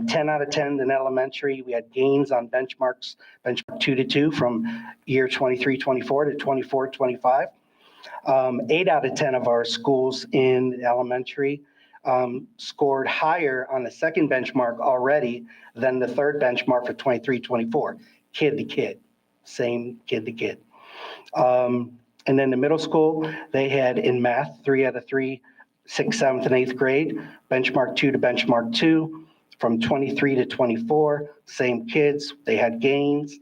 10 out of 10 in elementary. We had gains on benchmarks, benchmark 2 to 2 from year 23-24 to 24-25. 8 out of 10 of our schools in elementary scored higher on the second benchmark already than the third benchmark for 23-24. Kid to kid, same kid to kid. And then the middle school, they had in math 3 out of 3, 6th, 7th, and 8th grade, benchmark 2 to benchmark 2. From 23 to 24, same kids, they had gains.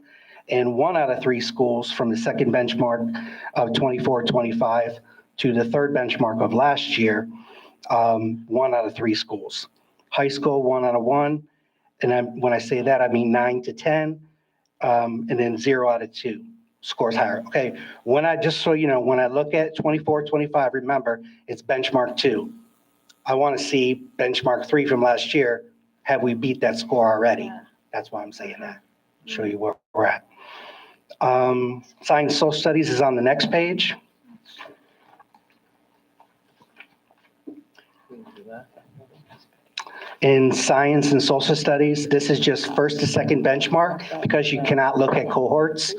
And 1 out of 3 schools from the second benchmark of 24-25 to the third benchmark of last year, 1 out of 3 schools. High school, 1 out of 1. And when I say that, I mean 9 to 10, and then 0 out of 2 scores higher. Okay, just so you know, when I look at 24-25, remember, it's benchmark 2. I want to see benchmark 3 from last year. Have we beat that score already? Yeah. That's why I'm saying that. Show you where we're at. Science social studies is on the next page. In science and social studies, this is just first to second benchmark because you cannot look at cohorts.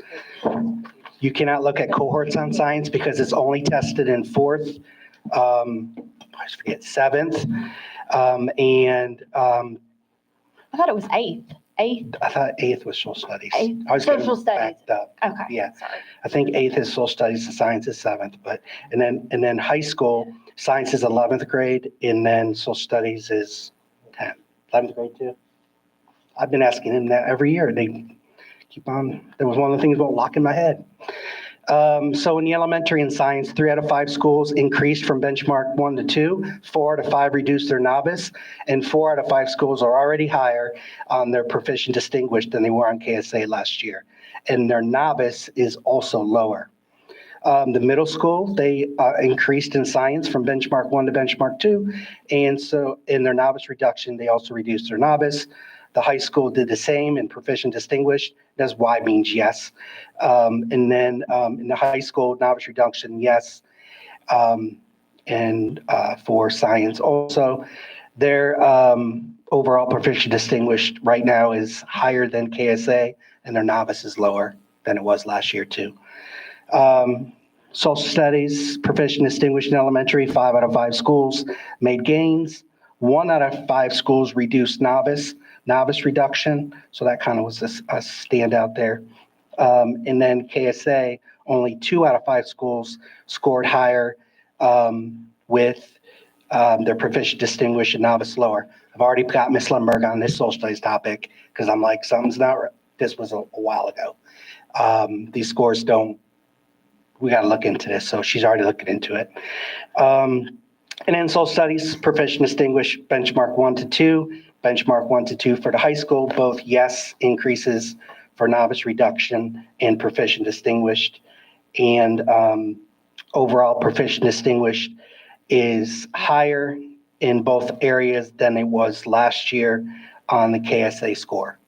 You cannot look at cohorts on science because it's only tested in 4th, I forget, 7th, and I thought it was 8th. I thought 8th was social studies. 8th. I was Social studies. backed up. Okay. Yeah. Sorry. I think 8th is social studies and science is 7th, and then high school, science is 11th grade, and then social studies is 10th. 11th grade too. I've been asking them that every year. They keep on. That was one of the things about locking my head. So in the elementary and science, 3 out of 5 schools increased from benchmark 1 to 2, 4 out of 5 reduced their novice, and 4 out of 5 schools are already higher on their proficient distinguished than they were on KSA last year. And their novice is also lower. The middle school, they increased in science from benchmark 1 to benchmark 2. And so in their novice reduction, they also reduced their novice. The high school did the same in proficient distinguished. That's Y means yes. And then in the high school, novice reduction, yes. And for science also, their overall proficient distinguished right now is higher than KSA, and their novice is lower than it was last year too. Social studies, proficient distinguished in elementary, 5 out of 5 schools made gains. 1 out of 5 schools reduced novice reduction. So that kind of was a standout there. And then KSA, only 2 out of 5 schools scored higher with their proficient distinguished and novice lower. I've already got Ms. Lundberg on this social studies topic because I'm like, something's not right. This was a while ago. These scores we got to look into this. So she's already looking into it. And then social studies, proficient distinguished, benchmark 1 to 2, benchmark 1 to 2 for the high school, both yes increases for novice reduction and proficient distinguished. And overall proficient distinguished is higher in both areas than it was last year on the KSA score.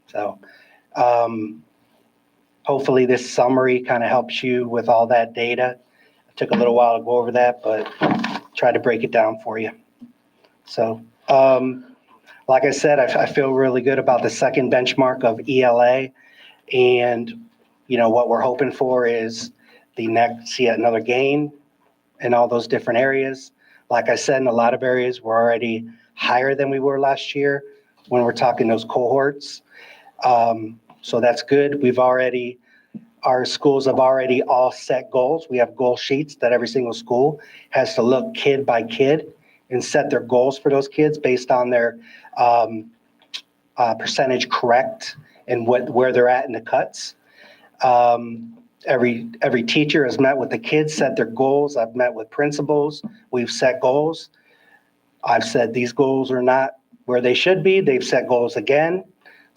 So hopefully this summary kind of helps you with all that data. It took a little while to go over that, but try to break it down for you. So like I said, I feel really good about the second benchmark of ELA. And, you know, what we're hoping for is see another gain in all those different areas. Like I said, in a lot of areas, we're already higher than we were last year when we're talking those cohorts. So that's good. Our schools have already all set goals. We have goal sheets that every single school has to look kid by kid and set their goals for those kids based on their percentage correct and where they're at in the cuts. Every teacher has met with the kids, set their goals. I've met with principals. We've set goals. I've said these goals are not where they should be. They've set goals again.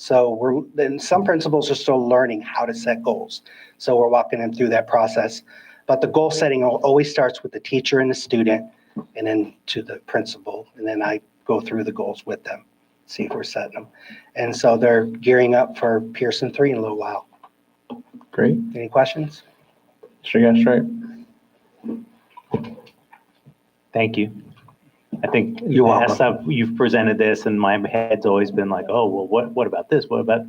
So then some principals are still learning how to set goals. So we're walking them through that process. But the goal setting always starts with the teacher and the student, and then to the principal. And then I go through the goals with them, see if we're setting them. And so they're gearing up for Pearson 3 in a little while. Great. Any questions? Sure, yeah, straight. Thank you. I think You're welcome. as you've presented this, and my head's always been like, oh, well, what about this? What about?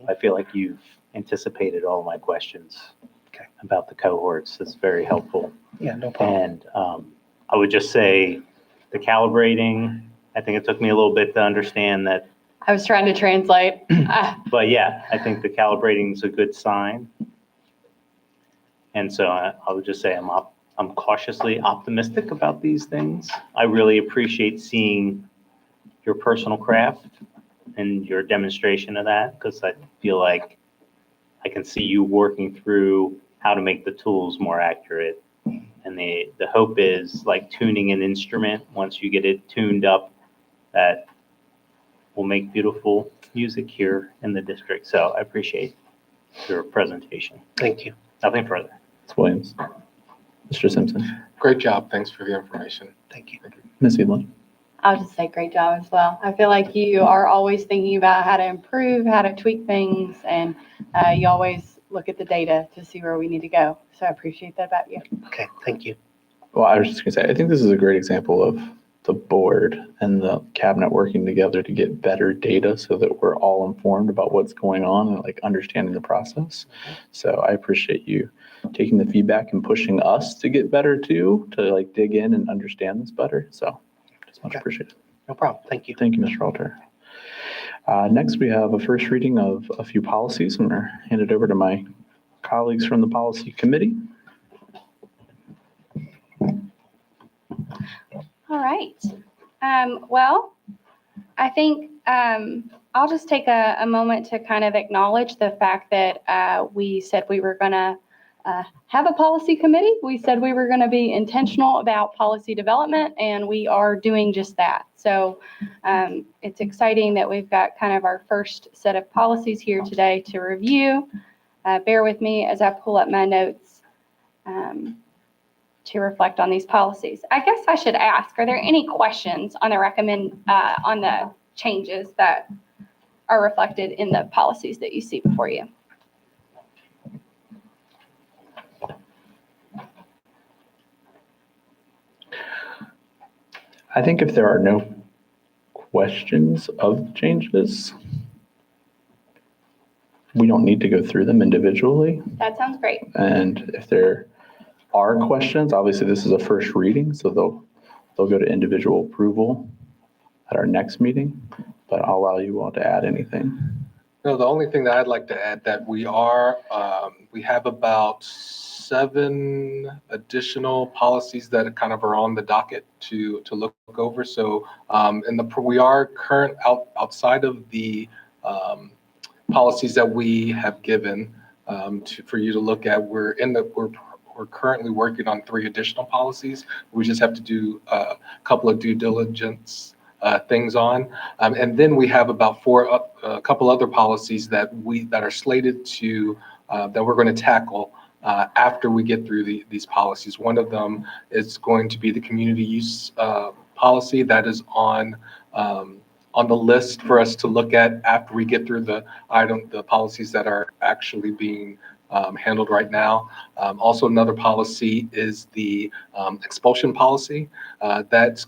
I feel like you've anticipated all my questions Okay. about the cohorts. That's very helpful. Yeah, no problem. And I would just say the calibrating, I think it took me a little bit to understand that. I was trying to translate. But yeah, I think the calibrating is a good sign. And so I would just say I'm cautiously optimistic about these things. I really appreciate seeing your personal craft and your demonstration of that, because I feel like I can see you working through how to make the tools more accurate. And the hope is like tuning an instrument, once you get it tuned up, that will make beautiful music here in the district. So I appreciate your presentation. Thank you. Nothing further. Ms. Williams. Mr. Simpson. Great job. Thanks for the information. Thank you. Ms. Edelin. I'll just say great job as well. I feel like you are always thinking about how to improve, how to tweak things, and you always look at the data to see where we need to go. So I appreciate that about you. Okay, thank you. Well, I was just going to say, I think this is a great example of the board and the cabinet working together to get better data so that we're all informed about what's going on and like understanding the process. So I appreciate you taking the feedback and pushing us to get better too, to like dig in and understand this better. So just much Okay. appreciated. No problem. Thank you. Thank you, Mr. Alter. Next, we have a first reading of a few policies. I'm going to hand it over to my colleagues from the policy committee. All right. Well, I think I'll just take a moment to kind of acknowledge the fact that we said we were going to have a policy committee. We said we were going to be intentional about policy development, and we are doing just that. So it's exciting that we've got kind of our first set of policies here today to review. Bear with me as I pull up my notes to reflect on these policies. I guess I should ask, are there any questions on the changes that are reflected in the policies that you see before you? I think if there are no questions of changes, we don't need to go through them individually. That sounds great. And if there are questions, obviously this is a first reading, so they'll go to individual approval at our next meeting, but I'll allow you all to add anything. No, the only thing that I'd like to add that we have about 7 additional policies that kind of are on the docket to look over. So we are outside of the policies that we have given for you to look at. We're currently working on 3 additional policies. We just have to do a couple of due diligence things on, and then we have about a couple other policies that are slated to that we're going to tackle after we get through these policies. One of them is going to be the community use policy that is on the list for us to look at after we get through the policies that are actually being handled right now. Also, another policy is the expulsion policy. That's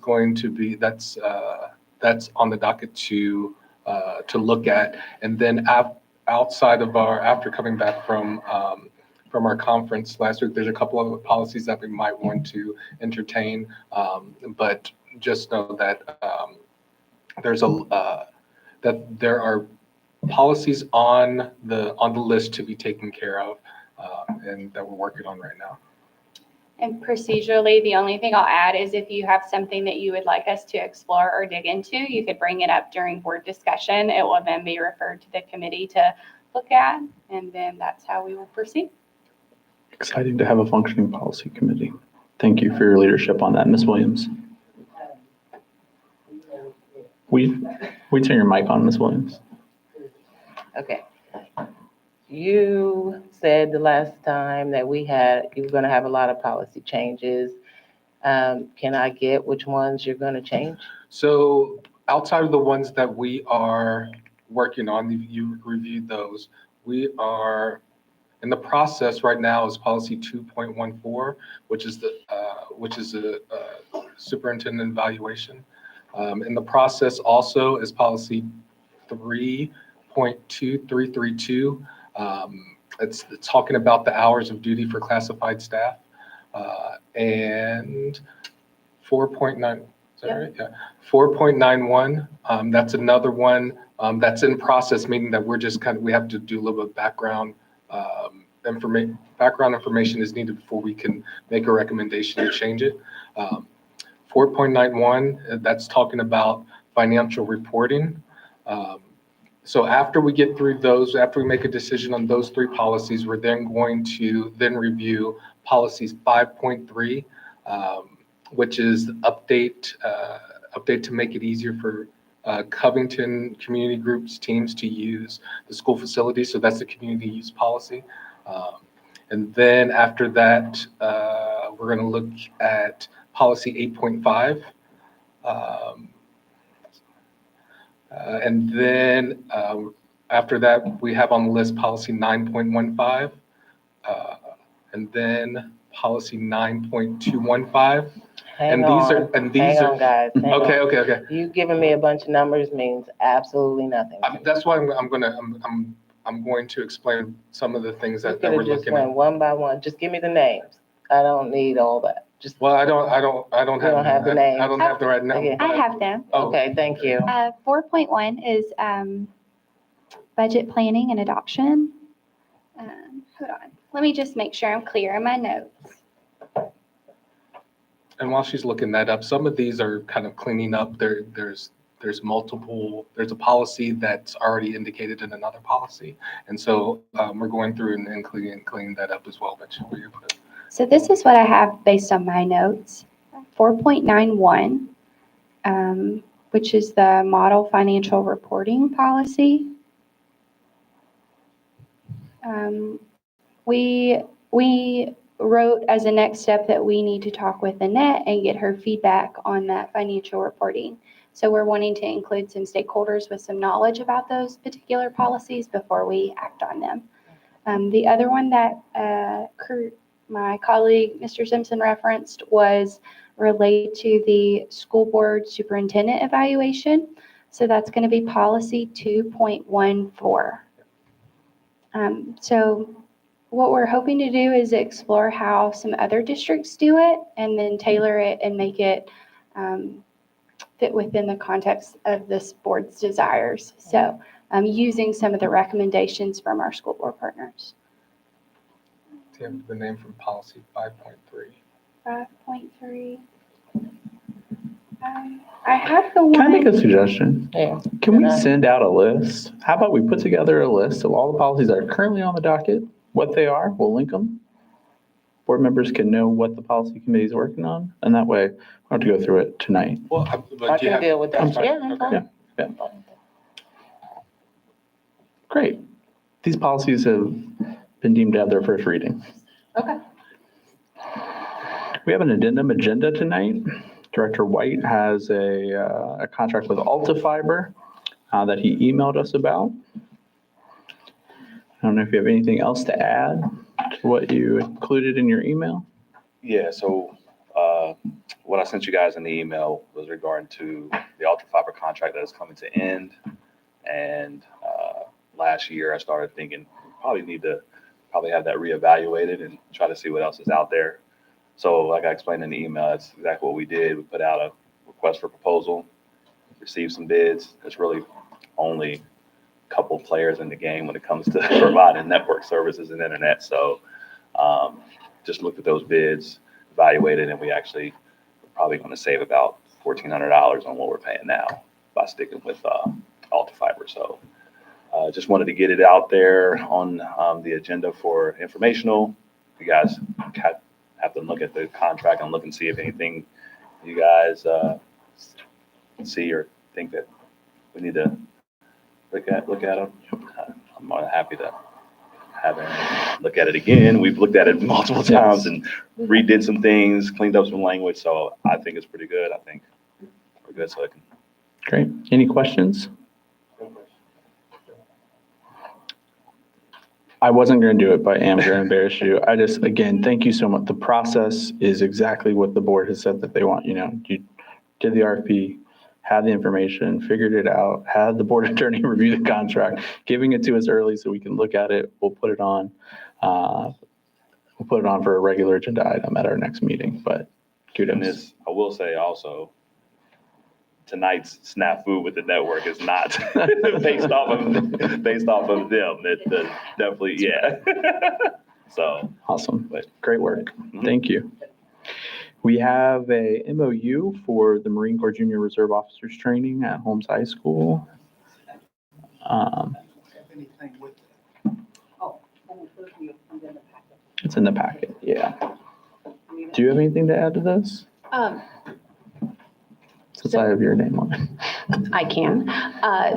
on the docket to look at. And then after coming back from our conference last week, there's a couple of policies that we might want to entertain. But just know that there are policies on the list to be taken care of, and that we're working on right now. And procedurally, the only thing I'll add is if you have something that you would like us to explore or dig into, you could bring it up during board discussion. It will then be referred to the committee to look at, and then that's how we will proceed. Exciting to have a functioning policy committee. Thank you for your leadership on that. Ms. Williams. We turn your mic on, Ms. Williams. Okay. You said the last time that you were going to have a lot of policy changes. Can I get which ones you're going to change? So outside of the ones that we are working on, you reviewed those. We are in the process right now is policy 2.14, which is the superintendent evaluation. In the process also is policy 3.2332. It's talking about the hours of duty for classified staff. And 4.9, is that right? Yeah. 4.91, that's another one that's in process, meaning that we're just we have to do a little bit of background information. Background information is needed before we can make a recommendation to change it. 4.91, that's talking about financial reporting. So after we get through those, after we make a decision on those 3 policies, we're then going to review policies 5.3, which is update to make it easier for Covington community groups teams to use the school facility. So that's the community use policy. And then after that, we're going to look at policy 8.5. And then after that, we have on the list policy 9.15, and then policy 9.215. Hang These on, guys. Hang on. Okay. You giving me a bunch of numbers means absolutely nothing. That's why I'm going to explain some of the things that we're You could have just looking went at. one by one. Just give me the names. I don't need all that. Just, Well, I don't have the names. I don't have the right now. Okay. I have them. Oh, okay, thank you. 4.1 is budget planning and adoption. Hold on. Let me just make sure I'm clear in my notes. And while she's looking that up, some of these are kind of cleaning up. There's multiple, there's a policy that's already indicated in another policy. And so we're going through and cleaning that up as well. But you're able to. So this is what I have based on my notes. 4.91, which is the model financial reporting policy. We wrote as a next step that we need to talk with Annette and get her feedback on that financial reporting. So we're wanting to include some stakeholders with some knowledge about those particular policies before we act on them. The other one that my colleague, Mr. Simpson, referenced was related to the school board superintendent evaluation. So that's going to be policy 2.14. So what we're hoping to do is explore how some other districts do it and then tailor it and make it fit within the context of this board's desires. So using some of the recommendations from our school board partners. Do you have the name from policy 5.3? 5.3. I have the one. Can I make a suggestion? Yeah. Can we send out a list? How about we put together a list of all the policies that are currently on the docket, what they are, we'll link them. Board members can know what the policy committee is working on, and that way we don't have to go through it tonight. Well, I but you can have. deal with that. I'm sorry. Yeah, I'm Okay. fine. Great. These policies have been deemed to have their first reading. Okay. We have an addendum agenda tonight. Director White has a contract with Alta Fiber that he emailed us about. I don't know if you have anything else to add to what you included in your email. Yeah, so what I sent you guys in the email was regarding to the Alta Fiber contract that is coming to end. And last year I started thinking we probably need to have that reevaluated and try to see what else is out there. So like I explained in the email, that's exactly what we did. We put out a request for proposal, received some bids. There's really only a couple players in the game when it comes to providing network services and internet. So just looked at those bids, evaluated, and we actually are probably going to save about $1,400 on what we're paying now by sticking with Alta Fiber. So just wanted to get it out there on the agenda for informational. You guys have to look at the contract and look and see if anything you guys see or think that we need to look at them. I'm more than happy to have it look at it again. We've looked at it multiple times and redid some things, cleaned up some language. So I think it's pretty good. I think we're good. So I can. Great. Any questions? I wasn't going to do it, but I am going to embarrass you. I just, again, thank you so much. The process is exactly what the board has said that they want. You know, you did the RFP, had the information, figured it out, had the board attorney review the contract, giving it to us early so we can look at it. We'll put it on for a regular agenda item at our next meeting, but And kudos. this, I will say also, tonight's snafu with the network is not based off of them. It definitely, yeah. So, Awesome. But- Great work. Mhm. Thank you. We have a MOU for the Marine Corps Junior Reserve Officers Training at Holmes High School. It's in the packet, yeah. Do you have anything to add to this? Since I have your name on it. I can.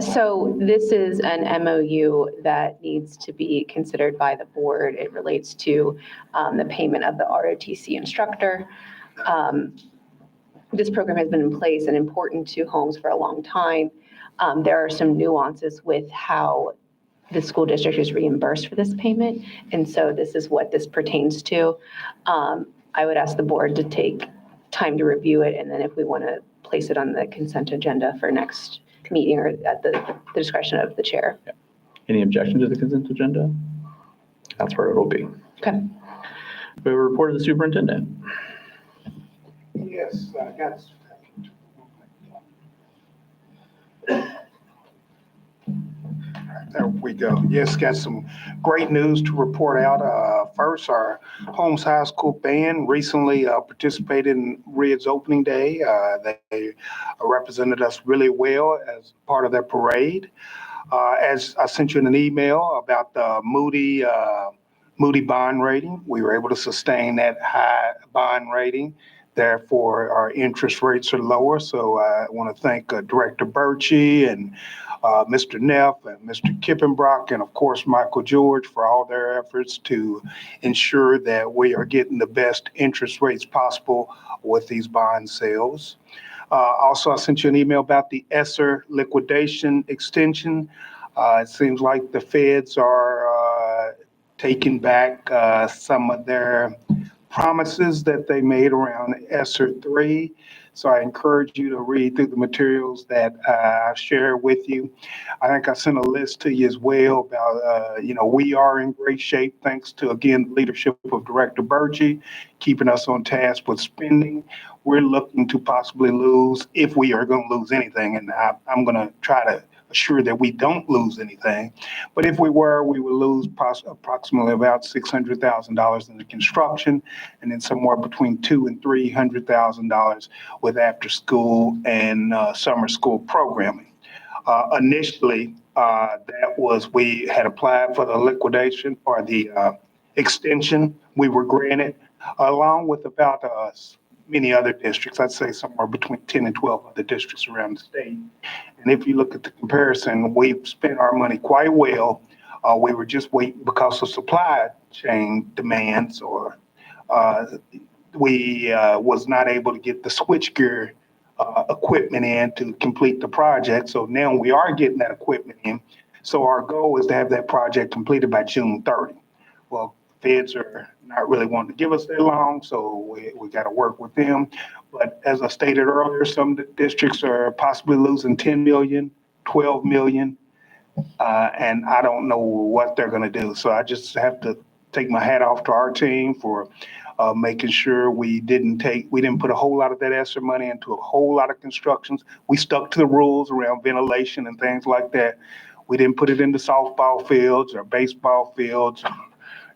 So this is an MOU that needs to be considered by the board. It relates to the payment of the ROTC instructor. This program has been in place and important to Holmes for a long time. There are some nuances with how the school district is reimbursed for this payment, and so this is what this pertains to. I would ask the board to take time to review it, and then if we want to place it on the consent agenda for next meeting or at the discretion of the chair. Any objection to the consent agenda? That's where it'll be. Okay. We have a report of the superintendent. Yes, I got. There we go. Yes, got some great news to report out. First, our Holmes High School band recently participated in Red's opening day. They represented us really well as part of their parade. As I sent you an email about the Moody bond rating, we were able to sustain that high bond rating. Therefore, our interest rates are lower. So I want to thank Director Birchie and Mr. Neff and Mr. Kippenbrock, and of course, Michael George for all their efforts to ensure that we are getting the best interest rates possible with these bond sales. Also, I sent you an email about the ESSER liquidation extension. It seems like the feds are taking back some of their promises that they made around ESSER 3. So I encourage you to read through the materials that I've shared with you. I think I sent a list to you as well about, we are in great shape thanks to, again, the leadership of Director Burgee, keeping us on task with spending. We're looking to possibly lose, if we are going to lose anything, and I'm going to try to assure that we don't lose anything. But if we were, we would lose approximately about $600,000 in the construction, and then somewhere between $200,000 and $300,000 with after school and summer school programming. Initially, we had applied for the liquidation or the extension. We were granted, along with about many other districts. I'd say somewhere between 10 and 12 other districts around the state. And if you look at the comparison, we've spent our money quite well. We were just waiting because of supply chain demands, or we was not able to get the switchgear equipment in to complete the project. So now we are getting that equipment in. So our goal is to have that project completed by June 30. Well, feds are not really wanting to give us that long, so we got to work with them. But as I stated earlier, some districts are possibly losing 10 million, 12 million, and I don't know what they're going to do. So I just have to take my hat off to our team for making sure we didn't put a whole lot of that ESSER money into a whole lot of constructions. We stuck to the rules around ventilation and things like that. We didn't put it into softball fields or baseball fields,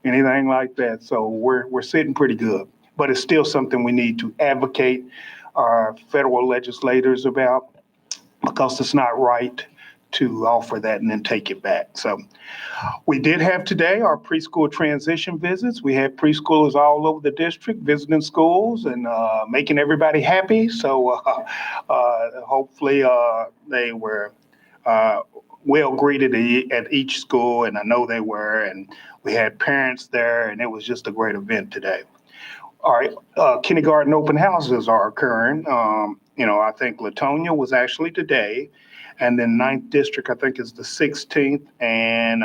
anything like that. So we're sitting pretty good, but it's still something we need to advocate our federal legislators about, because it's not right to offer that and then take it back. So we did have today our preschool transition visits. We had preschoolers all over the district visiting schools and making everybody happy. So hopefully they were well greeted at each school, and I know they were, and we had parents there, and it was just a great event today. All right, kindergarten open houses are occurring. I think Latonia was actually today, and then 9th District, I think, is the 16th, and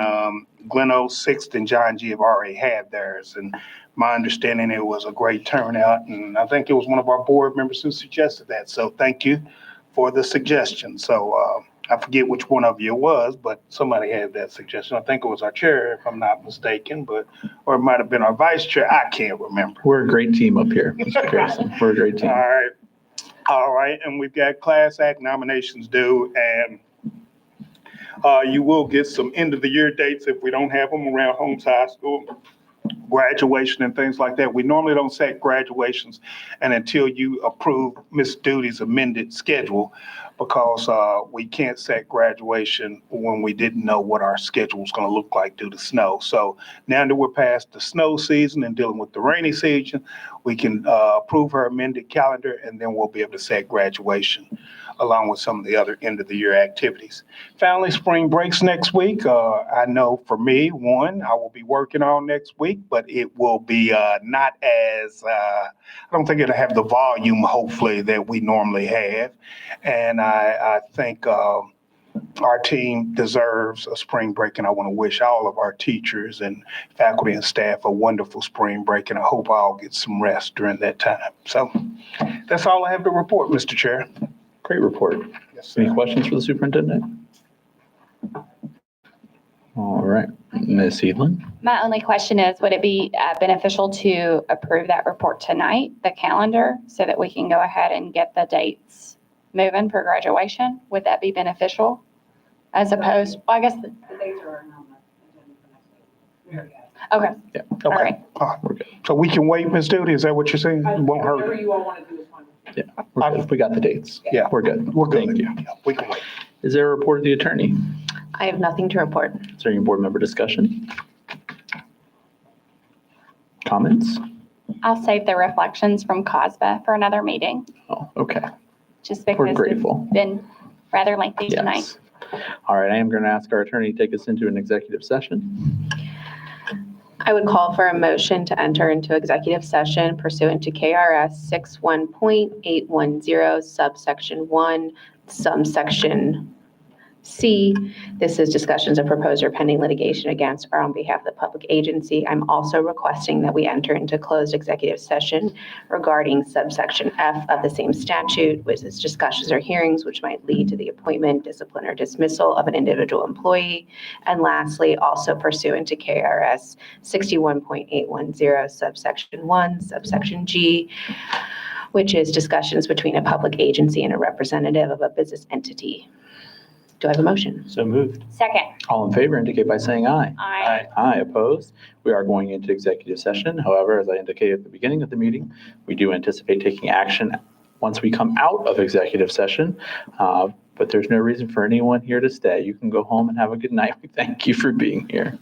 Gleno 6th and John G have already had theirs. And my understanding, it was a great turnout, and I think it was one of our board members who suggested that. So thank you for the suggestion. So I forget which one of you it was, but somebody had that suggestion. I think it was our chair, if I'm not mistaken, or it might have been our vice chair. I can't remember. We're a great team up here, Mr. Harrison. We're a great team. All right, and we've got class act nominations due, and you will get some end of the year dates if we don't have them around Holmes High School, graduation and things like that. We normally don't set graduations and until you approve Ms. Duty's amended schedule, because we can't set graduation when we didn't know what our schedule was going to look like due to snow. So now that we're past the snow season and dealing with the rainy season, we can approve her amended calendar, and then we'll be able to set graduation along with some of the other end of the year activities. Finally, spring breaks next week. I know for me, one, I will be working on next week, but it will be not as, I don't think it'll have the volume, hopefully, that we normally have. And I think our team deserves a spring break, and I want to wish all of our teachers and faculty and staff a wonderful spring break, and I hope I'll get some rest during that time. So that's all I have to report, Mr. Chair. Great report. Yes, Any sir. questions for the superintendent? All right, Ms. Edlin? My only question is, would it be beneficial to approve that report tonight, the calendar, so that we can go ahead and get the dates moving for graduation? Would that be beneficial? As opposed, well, I guess, The dates are on the agenda for next week. okay, Yeah. all right. We're good. So we can wait, Ms. Duty, is that what you're saying? It won't Whatever hurt. you all want to do is fine. Yeah, we're good. We got the dates. Yeah. We're good. We're good. Thank you. Yeah, we can wait. Is there a report of the attorney? I have nothing to report. Is there any board member discussion? Comments? I'll save the reflections from COSBA for another meeting, Oh, okay. just We're because grateful. it's been rather lengthy tonight. Yes. All right, I am going to ask our attorney to take us into an executive session. I would call for a motion to enter into executive session pursuant to KRS 61.810 subsection 1, subsection C. This is discussions of proposed or pending litigation against or on behalf of the public agency. I'm also requesting that we enter into closed executive session regarding subsection F of the same statute, which is discussions or hearings which might lead to the appointment, discipline, or dismissal of an individual employee. And lastly, also pursuant to KRS 61.810 subsection 1, subsection G, which is discussions between a public agency and a representative of a business entity. Do I have a motion? So moved. Second, All in favor indicate by saying aye. I Aye, opposed. We are going into executive session. However, as I indicated at the beginning of the meeting, we do anticipate taking action once we come out of executive session. But there's no reason for anyone here to stay. You can go home and have a good night. We thank you for being here.